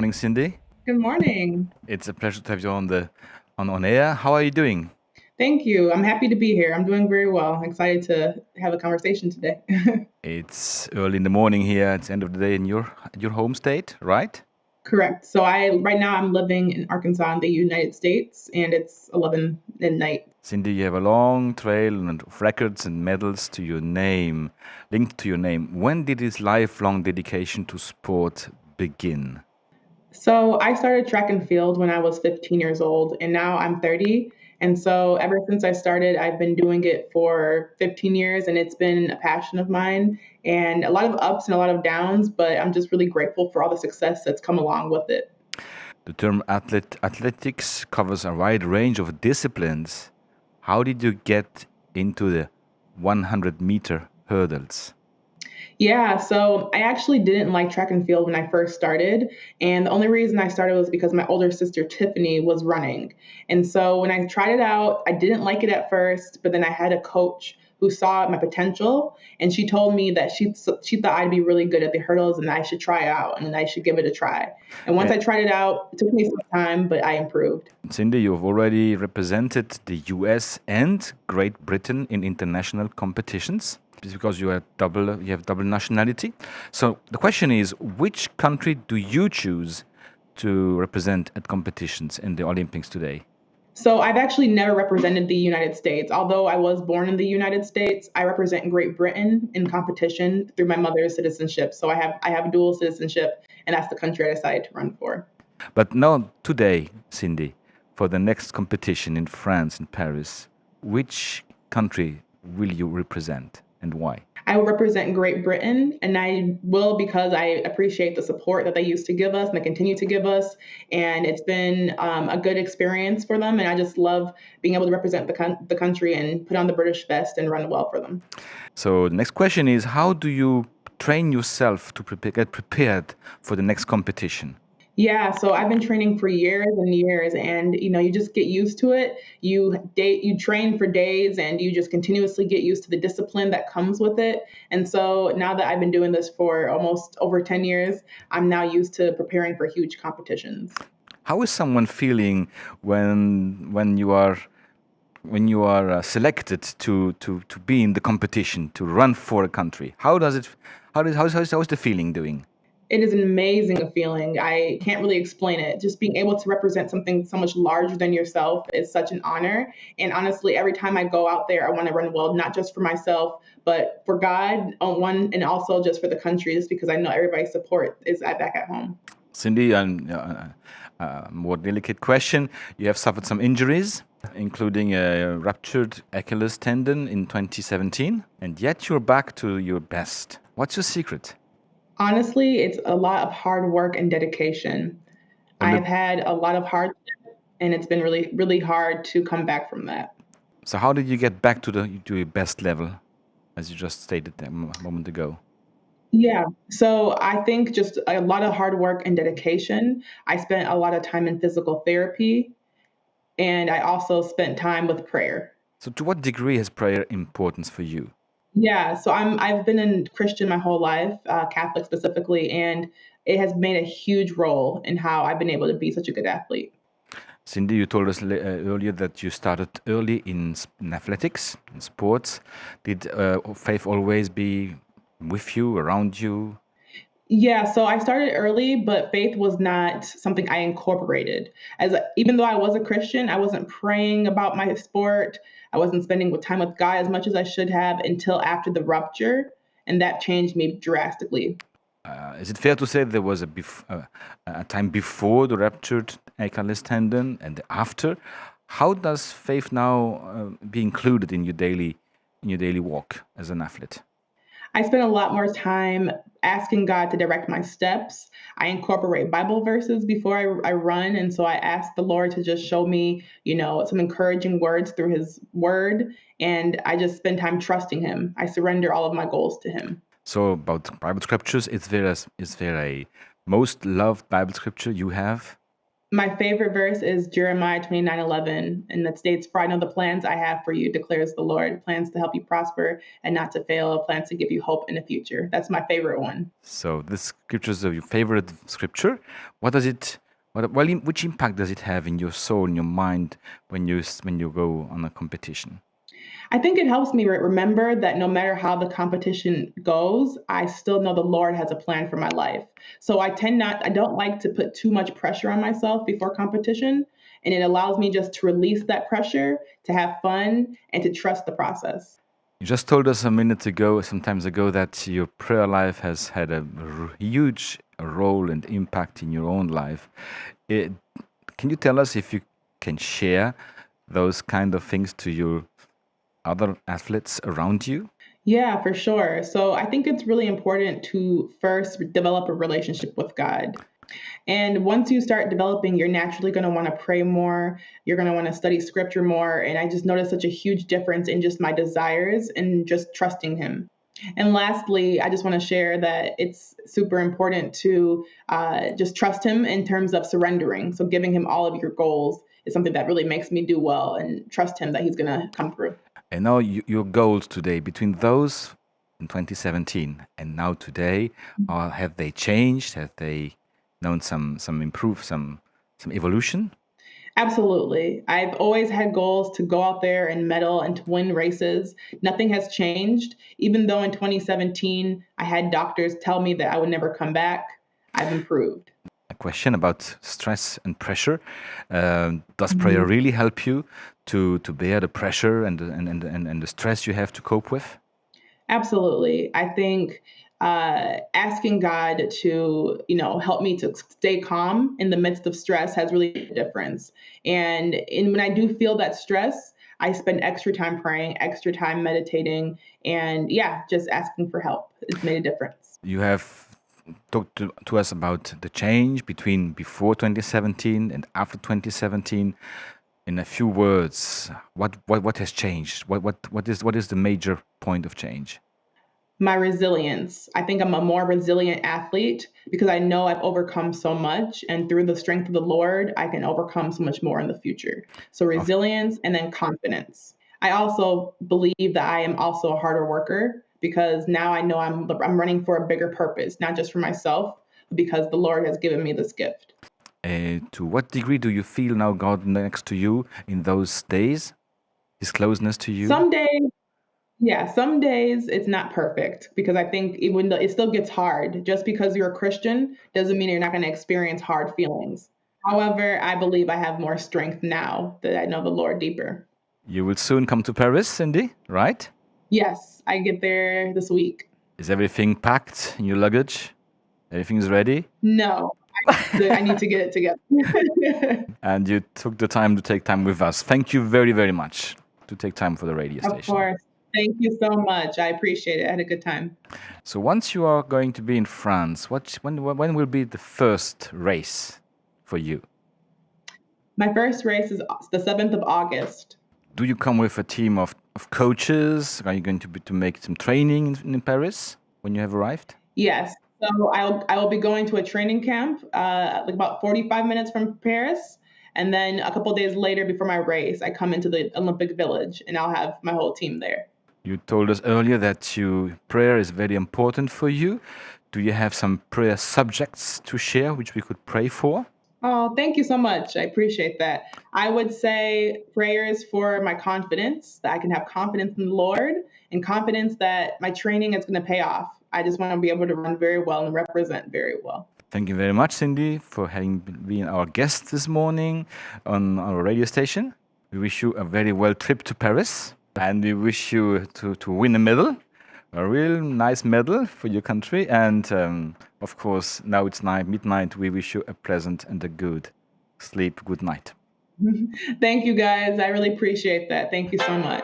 morning, Cindy. Good morning. It's a pleasure to have you on air. How are you doing? Thank you. I'm happy to be here. I'm doing very well. I'm excited to have a conversation today. It's early in the morning here. It's the end of the day in your home state, right? Correct. So I right now I'm living in Arkansas in the United States and it's 11 at night. Cindy, you have a long trail of records and medals to your name, linked to your name. When did this lifelong dedication to sport begin? So I started track and field when I was 15 years old and now I'm 30. And so ever since I started, I've been doing it for 15 years and it's been a passion of mine and a lot of ups and a lot of downs, but I'm just really grateful for all the success that's come along with it. The term athletics covers a wide range of disciplines. How did you get into the 100-meter hurdles? Yeah, so I actually didn't like track and field when I first started. And the only reason I started was because my older sister Tiffany was running. And so when I tried it out, I didn't like it at first, but then I had a coach who saw my potential and she told me that she thought I'd be really good at the hurdles and I should try it out and I should give it a try. And once Uh, I tried it out, it took me some time, but I improved. Cindy, you've already represented the US and Great Britain in international competitions. It's because you have double nationality. So the question is, which country do you choose to represent at competitions in the Olympics today? So I've actually never represented the United States. Although I was born in the United States, I represent Great Britain in competition through my mother's citizenship. So I have dual citizenship, and that's the country I decided to run for. But now today, Cindy, for the next competition in France, in Paris, which country will you represent and why? I will represent Great Britain, and I will because I appreciate the support that they used to give us and they continue to give us. And it's been a good experience for them. And I just love being able to represent the country and put on the British vest and run well for them. So the next question is, how do you train yourself to get prepared for the next competition? Yeah, so I've been training for years and years, and you just get used to it. You train for days, and you just continuously get used to the discipline that comes with it. And so now that I've been doing this for almost over 10 years, I'm now used to preparing for huge competitions. How is someone feeling when you are selected to be in the competition to run for a country? How is the feeling doing? It is an amazing feeling. I can't really explain it. Just being able to represent something so much larger than yourself is such an honor. And honestly, every time I go out there, I want to run well, not just for myself, but for God on one, and also just for the country, just because I know everybody's support is back at home. Cindy, a more delicate question. You have suffered some injuries, including a ruptured Achilles tendon in 2017, and yet you're back to your best. What's your secret? Honestly, it's a lot of hard work and dedication. And I've had a lot of hardship, and it's been really, really hard to come back from that. so, how did you get back to your best level, as you just stated a moment ago? Yeah. So I think just a lot of hard work and dedication. I spent a lot of time in physical therapy, and I also spent time with prayer. So, to what degree has prayer importance for you? Yeah, so I've been in Christian my whole life, Catholic specifically, and it has made a huge role in how I've been able to be such a good athlete. Cindy, you told us earlier that you started early in athletics, in sports. Did faith always be with you, around you? Yeah, so I started early, but faith was not something I incorporated. Even though I was a Christian, I wasn't praying about my sport. I wasn't spending with time with God as much as I should have until after the rupture, and that changed me drastically. Is it fair to say there was a time before the ruptured Achilles tendon and after? How does faith now be included in your daily walk as an athlete? I spend a lot more time asking God to direct my steps. I incorporate Bible verses before I run. And so I ask the Lord to just show me, some encouraging words through his word. And I just spend time trusting him. I surrender all of my goals to him. So about Bible scriptures, is there a most loved Bible scripture you have? My favorite verse is Jeremiah 29:11, and that states, "For I know the plans I have for you, declares the Lord, plans to help you prosper and not to fail, plans to give you hope in the future." That's my favorite one. So this scripture is your favorite scripture. What does it? Which impact does it have in your soul, in your mind, when you go on a competition? I think it helps me remember that no matter how the competition goes, I still know the Lord has a plan for my life. So I don't like to put too much pressure on myself before competition. And it allows me just to release that pressure, to have fun, and to trust the process. You just told us a minute ago, some times ago, that your prayer life has had a huge role and impact in your own life. It, can you tell us if you can share those kind of things to your other athletes around you? Yeah, for sure. So I think it's really important to first develop a relationship with God. And once you start developing, you're naturally going to want to pray more. You're going to want to study scripture more. And I just noticed such a huge difference in just my desires and just trusting Him. And lastly, I just want to share that it's super important to just trust Him in terms of surrendering. So giving Him all of your goals is something that really makes me do well and trust Him that He's going to come through. And now your goals today, between those in 2017 and now today, have they changed? Have they known some evolution? Absolutely. I've always had goals to go out there and medal and to win races. Nothing has changed. Even though in 2017 I had doctors tell me that I would never come back, I've improved. A question about stress and pressure. Does prayer really help you to bear the pressure and the stress you have to cope with? Absolutely. I think asking God to, help me to stay calm in the midst of stress has really made a difference. And when I do feel that stress, I spend extra time praying, extra time meditating, and yeah, just asking for help. It's made a difference. You have talked to us about the change between before 2017 and after 2017. In a few words, what has changed? What is the major point of change? My resilience. I think I'm a more resilient athlete because I know I've overcome so much, and through the strength of the Lord, I can overcome so much more in the future. So Of resilience and then confidence. I also believe that I am also a harder worker because now I know I'm running for a bigger purpose, not just for myself, but because the Lord has given me this gift. To what degree do you feel now God next to you in those days? His closeness to you? Some days, yeah, some days it's not perfect because I think even though it still gets hard, just because you're a Christian doesn't mean you're not going to experience hard feelings. However, I believe I have more strength now that I know the Lord deeper. You will soon come to Paris, Cindy, right? Yes, I get there this week. Is everything packed in your luggage? Everything's ready? No, I need to get it together. And you took the time to take time with us. Thank you very, very much to take time for the radio Of station. course. Thank you so much. I appreciate it. I had a good time. So once you are going to be in France, when will be the first race for you? My first race is the 7th of August. Do you come with a team of coaches? Are you going to make some training in Paris when you have arrived? Yes. So I will be going to a training camp, like about 45 minutes from Paris. And then a couple days later, before my race, I come into the Olympic Village and I'll have my whole team there. You told us earlier that prayer is very important for you. Do you have some prayer subjects to share which we could pray for? Oh, thank you so much. I appreciate that. I would say prayers for my confidence, that I can have confidence in the Lord and confidence that my training is going to pay off. I just want to be able to run very well and represent very well. Thank you very much, Cindy, for having been our guest this morning on our radio station. We wish you a very well trip to Paris, and we wish you to win a medal, a real nice medal for your country. And of course, now it's midnight. We wish you a pleasant and a good sleep. Good night. Thank you, guys. I really appreciate that. Thank you so much.